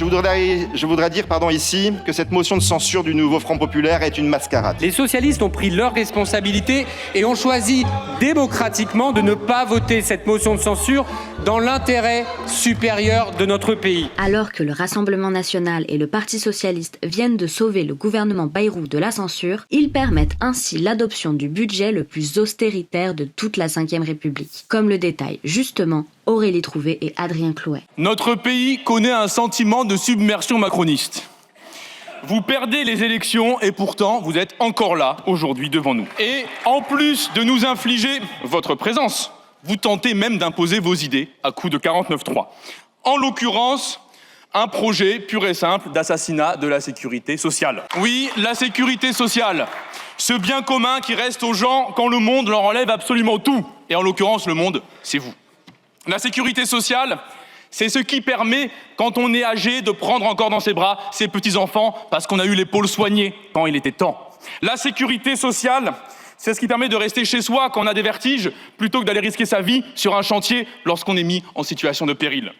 Je voudrais dire ici que cette motion de censure du nouveau Front populaire est une mascarade. Les socialistes ont pris leurs responsabilités et ont choisi démocratiquement de ne pas voter cette motion de censure dans l'intérêt supérieur de notre pays. Alors que le Rassemblement national et le Parti socialiste viennent de sauver le gouvernement Bayrou de la censure, ils permettent ainsi l'adoption du budget le plus austéritaire de toute la Ve République. Comme le détaillent justement Aurélie Trouvé et Adrien Clouet. Notre pays connaît un sentiment de submersion macroniste. Vous perdez les élections et pourtant vous êtes encore là aujourd'hui devant nous. Et en plus de nous infliger votre présence, vous tentez même d'imposer vos idées à coups de 49.3. En l'occurrence, un projet pur et simple d'assassinat de la sécurité sociale. Oui, la sécurité sociale, ce bien commun qui reste aux gens quand le monde leur enlève absolument tout. Et en l'occurrence, le monde, c'est vous. La sécurité sociale, c'est ce qui permet, quand on est âgé, de prendre encore dans ses bras ses petits-enfants parce qu'on a eu l'épaule soignée quand il était temps. La sécurité sociale, c'est ce qui permet de rester chez soi quand on a des vertiges, plutôt que d'aller risquer sa vie sur un chantier lorsqu'on est mis en situation de péril.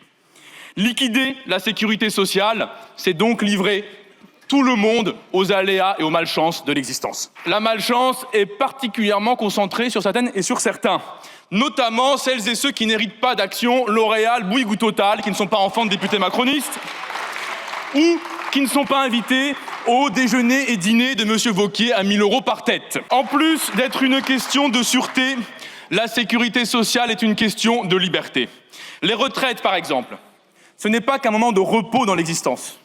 Liquider la sécurité sociale, c'est donc livrer tout le monde aux aléas et aux malchances de l'existence. La malchance est particulièrement concentrée sur certaines et sur certains, notamment celles et ceux qui n'héritent pas d'Action, L'Oréal, Bouygues ou Total, qui ne sont pas enfants de députés macronistes, ou qui ne sont pas invités au déjeuner et dîner de M. Wauquiez à 1 000 € par tête. En plus d'être une question de sûreté, la sécurité sociale est une question de liberté. Les retraites, par exemple, ce n'est pas qu'un moment de repos dans l'existence.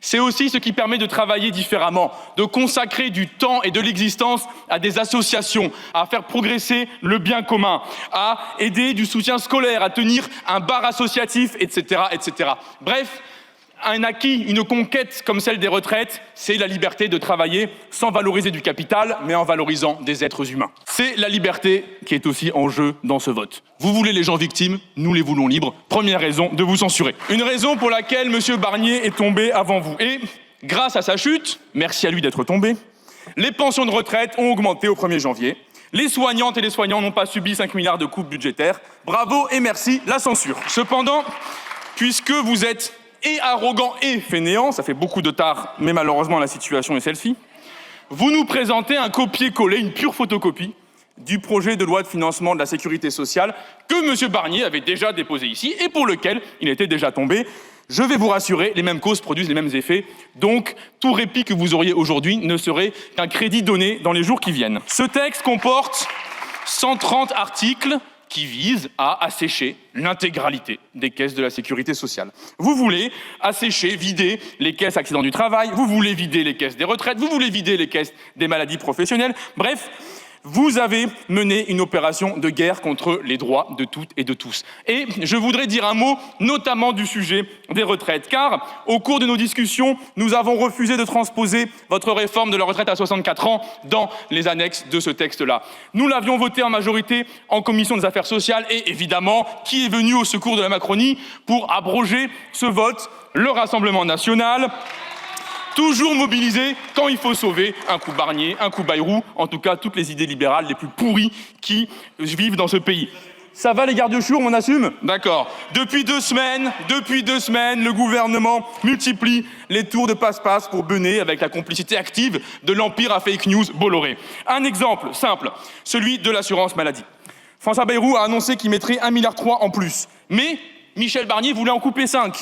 C'est aussi ce qui permet de travailler différemment, de consacrer du temps et de l'existence à des associations, à faire progresser le bien commun, à aider du soutien scolaire, à tenir un bar associatif, etc., etc. Bref, un acquis, une conquête comme celle des retraites, c'est la liberté de travailler sans valoriser du capital, mais en valorisant des êtres humains. C'est la liberté qui est aussi en jeu dans ce vote. Vous voulez les gens victimes, nous les voulons libres. Première raison de vous censurer. Une raison pour laquelle M. Barnier est tombé avant vous. Et grâce à sa chute, merci à lui d'être tombé, les pensions de retraite ont augmenté au 1er janvier. Les soignantes et les soignants n'ont pas subi 5 milliards de coupes budgétaires. Bravo et merci la censure. Cependant, puisque vous êtes et arrogant et fainéant, ça fait beaucoup de tard, mais malheureusement la situation est celle-ci, vous nous présentez un copier-coller, une pure photocopie du projet de loi de financement de la sécurité sociale que M. Barnier avait déjà déposé ici et pour lequel il était déjà tombé. Je vais vous rassurer, les mêmes causes produisent les mêmes effets, donc tout répit que vous auriez aujourd'hui ne serait qu'un crédit donné dans les jours qui viennent. Ce texte comporte 130 articles qui vise à assécher l'intégralité des caisses de la sécurité sociale. Vous voulez assécher, vider les caisses accidents du travail, vous voulez vider les caisses des retraites, vous voulez vider les caisses des maladies professionnelles, bref, vous avez mené une opération de guerre contre les droits de toutes et de tous. Et je voudrais dire un mot, notamment du sujet des retraites, car au cours de nos discussions, nous avons refusé de transposer votre réforme de la retraite à 64 ans dans les annexes de ce texte-là. Nous l'avions voté en majorité en commission des affaires sociales et évidemment, qui est venu au secours de la Macronie pour abroger ce vote? Le Rassemblement national. Toujours mobilisé quand il faut sauver un coup Barnier, un coup Bayrou, en tout cas toutes les idées libérales les plus pourries qui vivent dans ce pays. Ça va les gardes-chours, on assume? D'accord. Depuis deux semaines, le gouvernement multiplie les tours de passe-passe pour bener avec la complicité active de l'empire à fake news Bolloré. Un exemple simple, celui de l'assurance maladie. François Bayrou a annoncé qu'il mettrait 1,3 milliard en plus, mais Michel Barnier voulait en couper 5.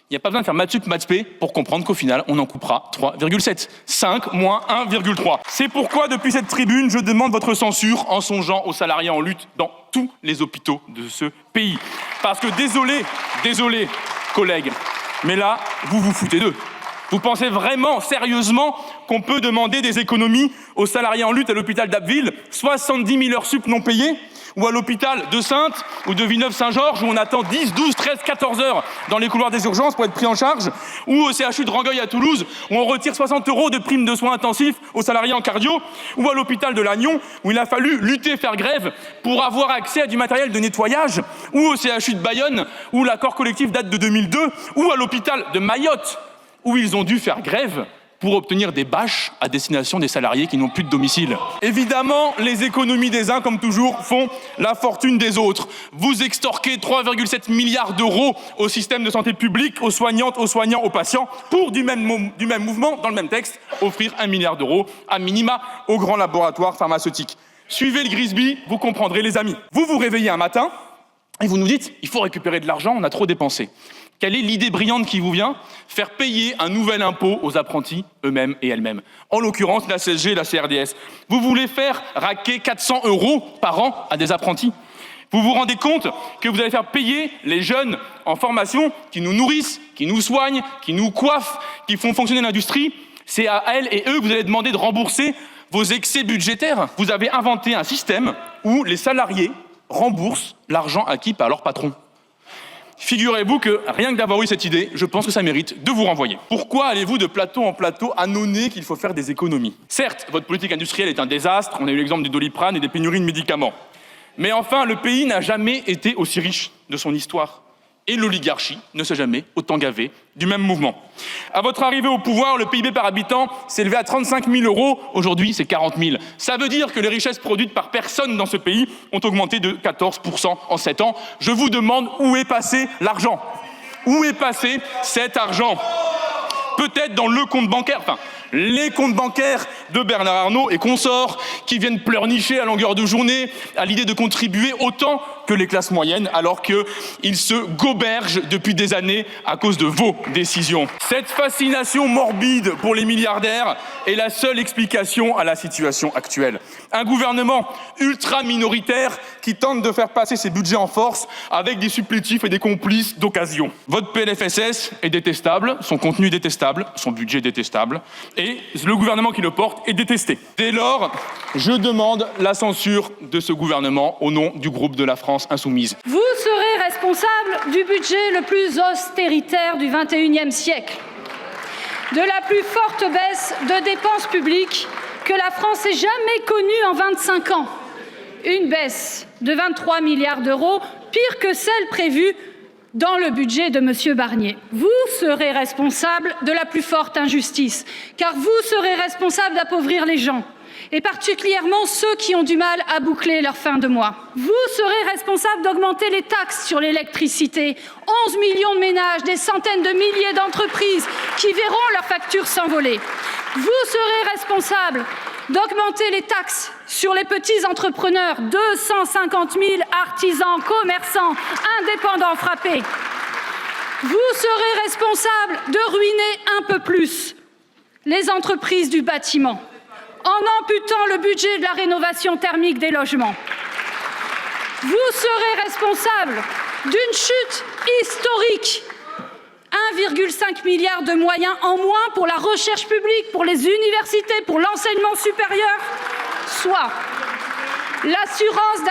Il n'y a pas besoin de faire maths sup, maths spé pour comprendre qu'au final, on en coupera 3,7. 5 moins 1,3. C'est pourquoi, depuis cette tribune, je demande votre censure en songeant aux salariés en lutte dans tous les hôpitaux de ce pays. Parce que désolé, collègues, mais là, vous vous foutez d'eux. Vous pensez vraiment, sérieusement, qu'on peut demander des économies aux salariés en lutte à l'hôpital d'Abbeville, 70 000 heures sup non payées, ou à l'hôpital de Saintes ou de Villeneuve-Saint-Georges où on attend 10, 12, 13, 14 heures dans les couloirs des urgences pour être pris en charge, ou au CHU de Rangueil à Toulouse où on retire 60 € de primes de soins intensifs aux salariés en cardio, ou à l'hôpital de Lannion où il a fallu lutter, faire grève pour avoir accès à du matériel de nettoyage, ou au CHU de Bayonne où l'accord collectif date de 2002, ou à l'hôpital de Mayotte où ils ont dû faire grève pour obtenir des bâches à destination des salariés qui n'ont plus de domicile. Évidemment, les économies des uns, comme toujours, font la fortune des autres. Vous extorquez 3,7 milliards d'euros au système de santé publique, aux soignantes, aux soignants, aux patients, pour du même mouvement, dans le même texte, offrir 1 milliard d'euros à minima aux grands laboratoires pharmaceutiques. Suivez le Grisby, vous comprendrez les amis. Vous vous réveillez un matin et vous nous dites « il faut récupérer de l'argent, on a trop dépensé ». Quelle est l'idée brillante qui vous vient? Faire payer un nouvel impôt aux apprentis eux-mêmes et elles-mêmes. En l'occurrence, la CSG et la CRDS. Vous voulez faire raquer 400 € par an à des apprentis? Vous vous rendez compte que vous allez faire payer les jeunes en formation qui nous nourrissent, qui nous soignent, qui nous coiffent, qui font fonctionner l'industrie? C'est à elles et eux que vous allez demander de rembourser vos excès budgétaires. Vous avez inventé un système où les salariés remboursent l'argent acquis par leur patron. Figurez-vous que rien que d'avoir eu cette idée, je pense que ça mérite de vous renvoyer. Pourquoi allez-vous de plateau en plateau annoncer qu'il faut faire des économies? Certes, votre politique industrielle est un désastre, on a eu l'exemple du Doliprane et des pénuries de médicaments. Mais enfin, le pays n'a jamais été aussi riche de son histoire. Et l'oligarchie ne s'est jamais autant gavée du même mouvement. À votre arrivée au pouvoir, le PIB par habitant s'est élevé à 35 000 €. Aujourd'hui, c'est 40 000. Ça veut dire que les richesses produites par personne dans ce pays ont augmenté de 14% en 7 ans. Je vous demande où est passé l'argent? Où est passé cet argent? Peut-être dans le compte bancaire, les comptes bancaires de Bernard Arnault et consorts qui viennent pleurnicher à longueur de journée à l'idée de contribuer autant que les classes moyennes alors qu'ils se gobergent depuis des années à cause de vos décisions. Cette fascination morbide pour les milliardaires est la seule explication à la situation actuelle. Un gouvernement ultra minoritaire qui tente de faire passer ses budgets en force avec des supplétifs et des complices d'occasion. Votre PLFSS est détestable, son contenu est détestable, son budget est détestable, et le gouvernement qui le porte est détesté. Dès lors, je demande la censure de ce gouvernement au nom du groupe de la France Insoumise. Vous serez responsable du budget le plus austéritaire du XXIe siècle, de la plus forte baisse de dépenses publiques que la France ait jamais connue en 25 ans. Une baisse de 23 milliards d'euros, pire que celle prévue dans le budget de M. Barnier. Vous serez responsable de la plus forte injustice, car vous serez responsable d'appauvrir les gens, et particulièrement ceux qui ont du mal à boucler leur fin de mois. Vous serez responsable d'augmenter les taxes sur l'électricité. 11 millions de ménages, des centaines de milliers d'entreprises qui verront leurs factures s'envoler. Vous serez responsable d'augmenter les taxes sur les petits entrepreneurs, 250 000 artisans, commerçants, indépendants frappés. Vous serez responsable de ruiner un peu plus les entreprises du bâtiment en amputant le budget de la rénovation thermique des logements. Vous serez responsable d'une chute historique. 1,5 milliard de moyens en moins pour la recherche publique, pour les universités, pour l'enseignement supérieur, soit l'assurance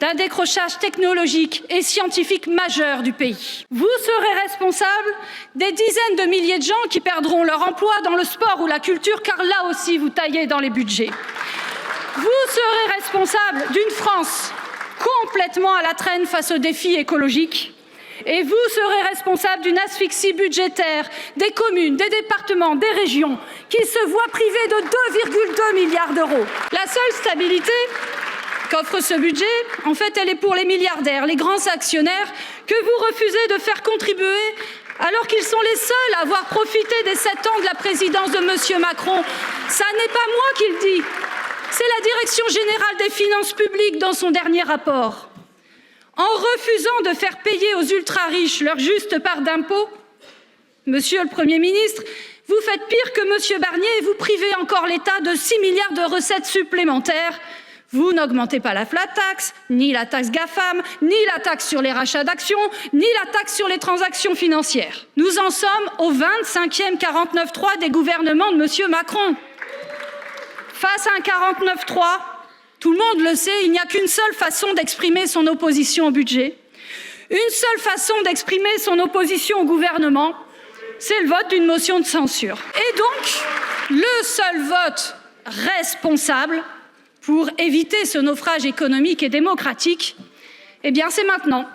d'un décrochage technologique et scientifique majeur du pays. Vous serez responsable des dizaines de milliers de gens qui perdront leur emploi dans le sport ou la culture, car là aussi vous taillez dans les budgets. Vous serez responsable d'une France complètement à la traîne face aux défis écologiques. Et vous serez responsable d'une asphyxie budgétaire des communes, des départements, des régions qui se voient privées de 2,2 milliards d'euros. La seule stabilité qu'offre ce budget, en fait, elle est pour les milliardaires, les grands actionnaires que vous refusez de faire contribuer alors qu'ils sont les seuls à avoir profité des 7 ans de la présidence de M. Macron. Ça n'est pas moi qui le dis, c'est la Direction générale des finances publiques dans son dernier rapport. En refusant de faire payer aux ultra-riches leur juste part d'impôt, Monsieur le Premier ministre, vous faites pire que Monsieur Barnier et vous privez encore l'État de 6 milliards de recettes supplémentaires. Vous n'augmentez pas la flat tax, ni la taxe GAFAM, ni la taxe sur les rachats d'actions, ni la taxe sur les transactions financières. Nous en sommes au 25e 49.3 des gouvernements de Monsieur Macron. Face à un 49.3, tout le monde le sait, il n'y a qu'une seule façon d'exprimer son opposition au budget, une seule façon d'exprimer son opposition au gouvernement, c'est le vote d'une motion de censure. Et donc, le seul vote responsable pour éviter ce naufrage économique et démocratique, eh bien c'est maintenant.